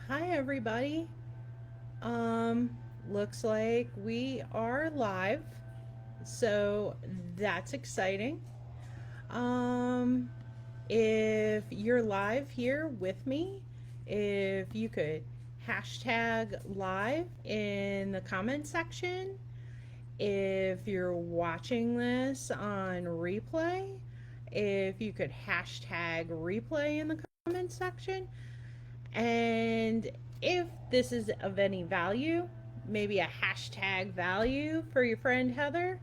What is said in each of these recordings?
Hi everybody. Um Looks like we are live. So that's exciting. Um if you're live here with me, if you could hashtag live in the comment section. If you're watching this on replay, if you could hashtag replay in the comment section. And if this is of any value, maybe a hashtag value for your friend Heather.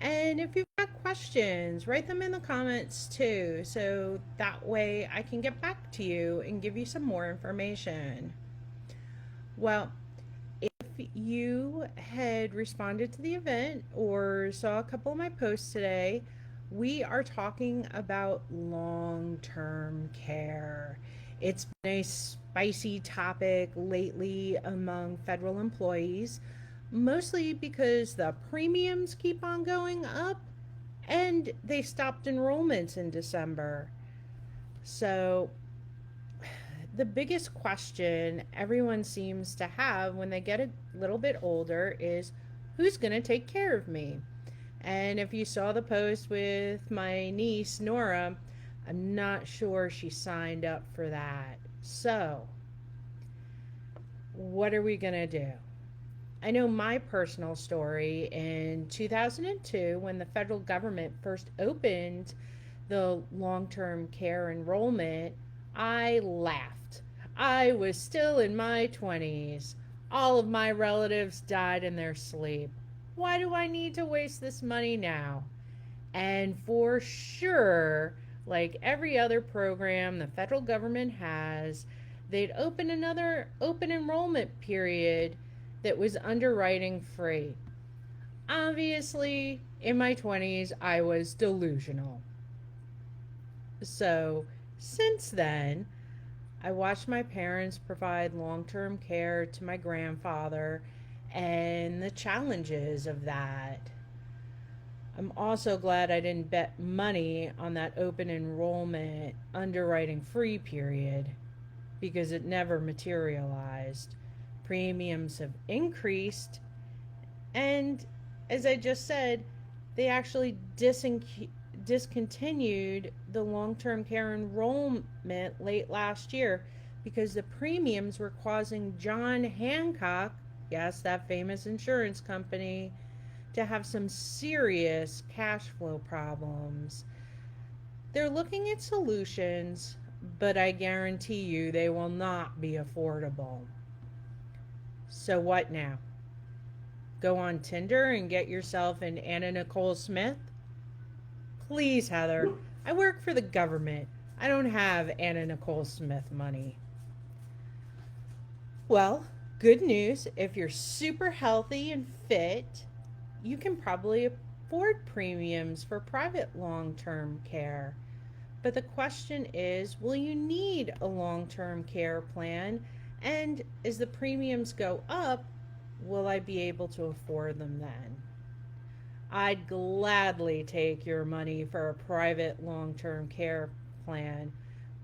And if you've got questions, write them in the comments too. So that way I can get back to you and give you some more information. Well, if you had responded to the event or saw a couple of my posts today, we are talking about long term care. It's been a spicy topic lately among federal employees, mostly because the premiums keep on going up and they stopped enrollments in December. So, the biggest question everyone seems to have when they get a little bit older is who's going to take care of me? And if you saw the post with my niece, Nora, I'm not sure she signed up for that. So, what are we going to do? I know my personal story in 2002 when the federal government first opened the long term care enrollment, I laughed. I was still in my 20s. All of my relatives died in their sleep. Why do I need to waste this money now? And for sure, like every other program the federal government has, they'd open another open enrollment period that was underwriting free. Obviously, in my 20s, I was delusional. So, since then, I watched my parents provide long term care to my grandfather and the challenges of that. I'm also glad I didn't bet money on that open enrollment underwriting free period because it never materialized. Premiums have increased, and as I just said, they actually discontinued the long term care enrollment late last year because the premiums were causing John Hancock, yes, that famous insurance company, to have some serious cash flow problems. They're looking at solutions, but I guarantee you they will not be affordable. So, what now? Go on Tinder and get yourself an Anna Nicole Smith? Please, Heather. I work for the government. I don't have Anna Nicole Smith money. Well, good news. If you're super healthy and fit, you can probably afford premiums for private long term care. But the question is, will you need a long term care plan? And as the premiums go up, will I be able to afford them then? I'd gladly take your money for a private long term care plan,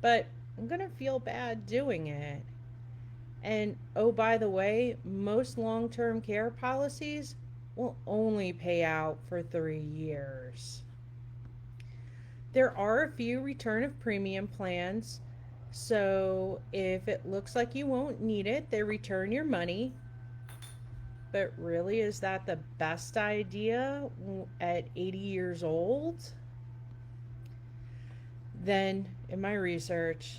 but I'm going to feel bad doing it. And oh, by the way, most long term care policies will only pay out for 3 years. There are a few return of premium plans, so if it looks like you won't need it, they return your money. But really, is that the best idea at 80 years old? Then, in my research,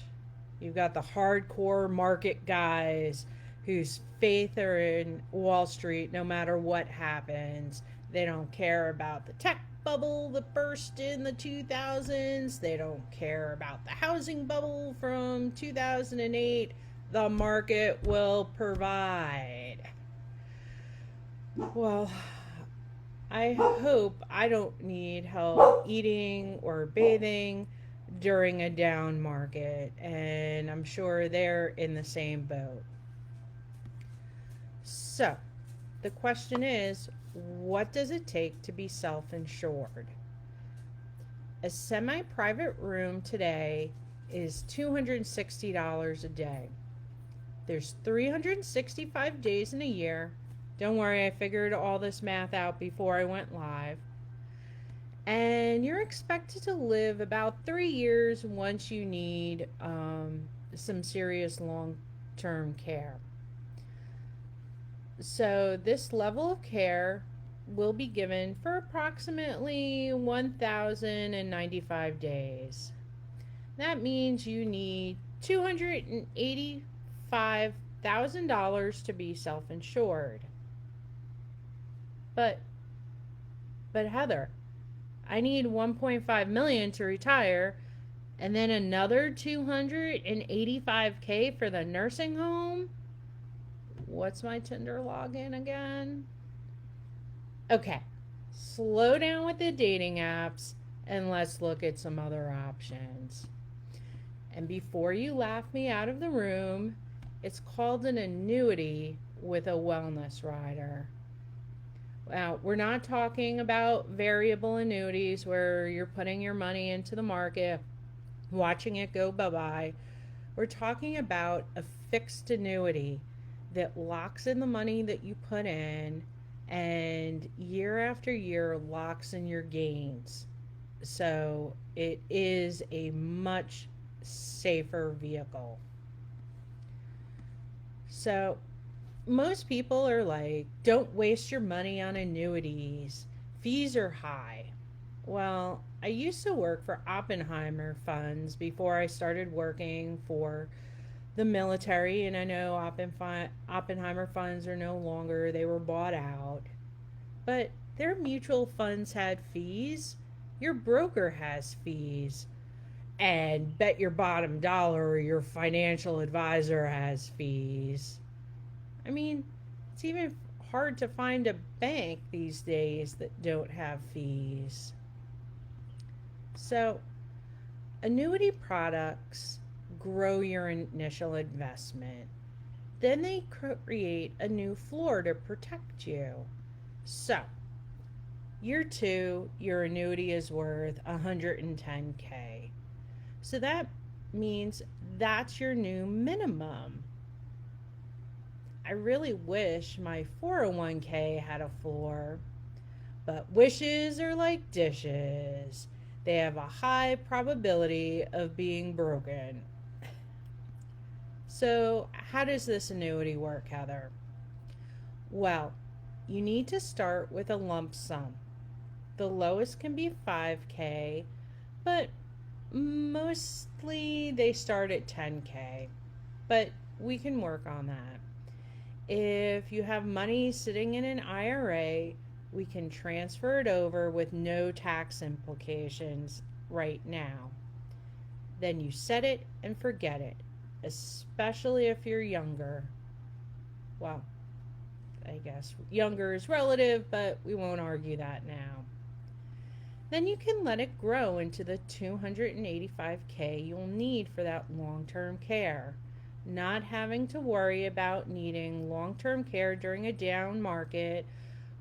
you've got the hardcore market guys whose faith are in Wall Street no matter what happens. They don't care about the tech bubble that burst in the 2000s. They don't care about the housing bubble from 2008. The market will provide. Well, I hope I don't need help eating or bathing during a down market, and I'm sure they're in the same boat. So, the question is, what does it take to be self insured? A semi private room today is $260 a day. There's 365 days in a year. Don't worry, I figured all this math out before I went live. And you're expected to live about 3 years once you need some serious long term care. So, this level of care will be given for approximately 1,095 days. That means you need $285,000 to be self insured. But Heather, I need 1.5 million to retire and then another 285K for the nursing home. What's my Tinder login again? Okay, slow down with the dating apps and let's look at some other options. And before you laugh me out of the room, it's called an annuity with a wellness rider. Now, we're not talking about variable annuities where you're putting your money into the market, watching it go bye-bye. We're talking about a fixed annuity that locks in the money that you put in and year after year locks in your gains. So it is a much safer vehicle. So most people are like, don't waste your money on annuities. Fees are high. Well, I used to work for Oppenheimer funds before I started working for the military, and I know Oppenheimer funds are no longer, they were bought out. But their mutual funds had fees. Your broker has fees. And bet your bottom dollar your financial advisor has fees. I mean, it's even hard to find a bank these days that don't have fees. So, annuity products grow your initial investment. Then they create a new floor to protect you. So, year 2, your annuity is worth 110K. So that means that's your new minimum. I really wish my 401k had a floor, but wishes are like dishes. They have a high probability of being broken. So, how does this annuity work, Heather? Well, you need to start with a lump sum. The lowest can be 5K, but mostly they start at 10K. But we can work on that. If you have money sitting in an IRA, we can transfer it over with no tax implications right now. Then you set it and forget it, especially if you're younger. Well, I guess younger is relative, but we won't argue that now. Then you can let it grow into the 285K you'll need for that long-term care, not having to worry about needing long-term care during a down market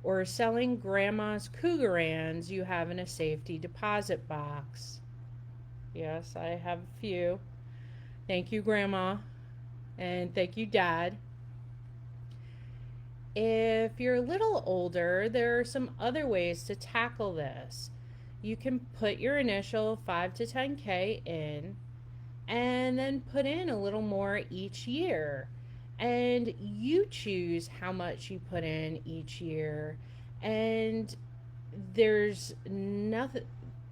or selling grandma's Cougarans you have in a safety deposit box. Yes, I have a few. Thank you, Grandma, and thank you, Dad. If you're a little older, there are some other ways to tackle this. You can put your initial 5 to 10K in and then put in a little more each year. And you choose how much you put in each year. And there's nothing,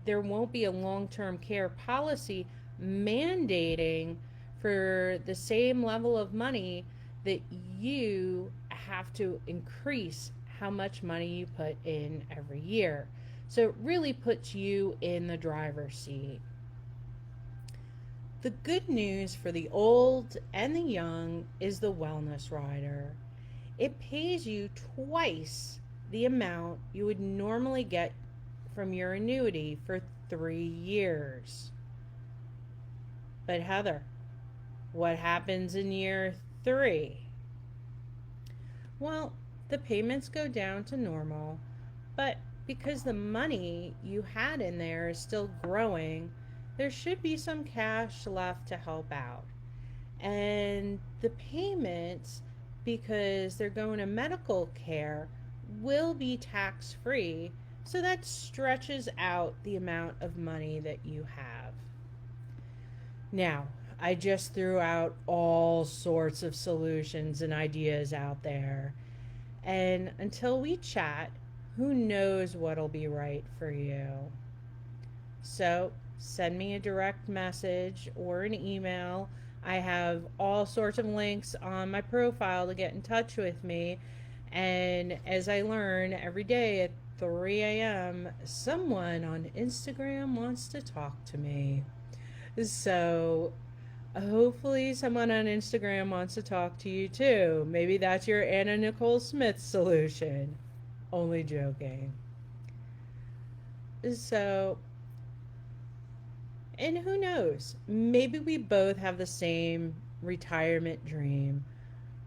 there won't be a long-term care policy mandating for the same level of money that you have to increase how much money you put in every year. So it really puts you in the driver's seat. The good news for the old and the young is the wellness rider. It pays you twice the amount you would normally get from your annuity for 3 years. But Heather, what happens in year 3? Well, the payments go down to normal, but because the money you had in there is still growing, there should be some cash left to help out. And the payments, because they're going to medical care, will be tax free. So that stretches out the amount of money that you have. Now, I just threw out all sorts of solutions and ideas out there. And until we chat, who knows what'll be right for you? So send me a direct message or an email. I have all sorts of links on my profile to get in touch with me. And as I learn every day at 3 a.m., someone on Instagram wants to talk to me. So hopefully, someone on Instagram wants to talk to you too. Maybe that's your Anna Nicole Smith solution. Only joking. So, and who knows? Maybe we both have the same retirement dream.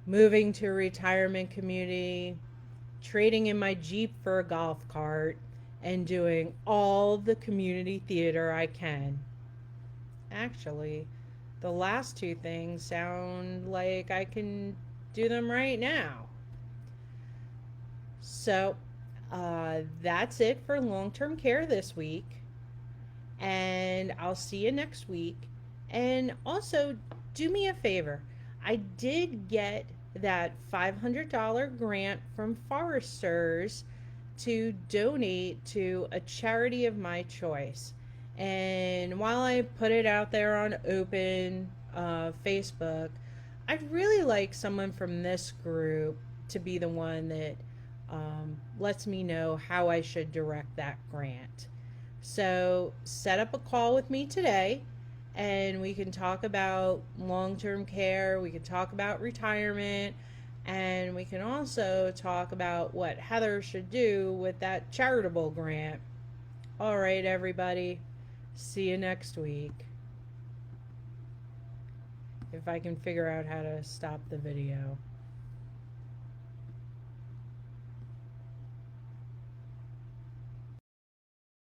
Moving to a retirement community, trading in my Jeep for a golf cart, and doing all the community theater I can. Actually, the last two things sound like I can do them right now. So, that's it for long term care this week. And I'll see you next week. And also, do me a favor. I did get that $500 grant from Foresters to donate to a charity of my choice. And while I put it out there on open Facebook, I'd really like someone from this group to be the one that lets me know how I should direct that grant. So set up a call with me today and we can talk about long term care, we can talk about retirement, and we can also talk about what Heather should do with that charitable grant. All right, everybody. See you next week. If I can figure out how to stop the video.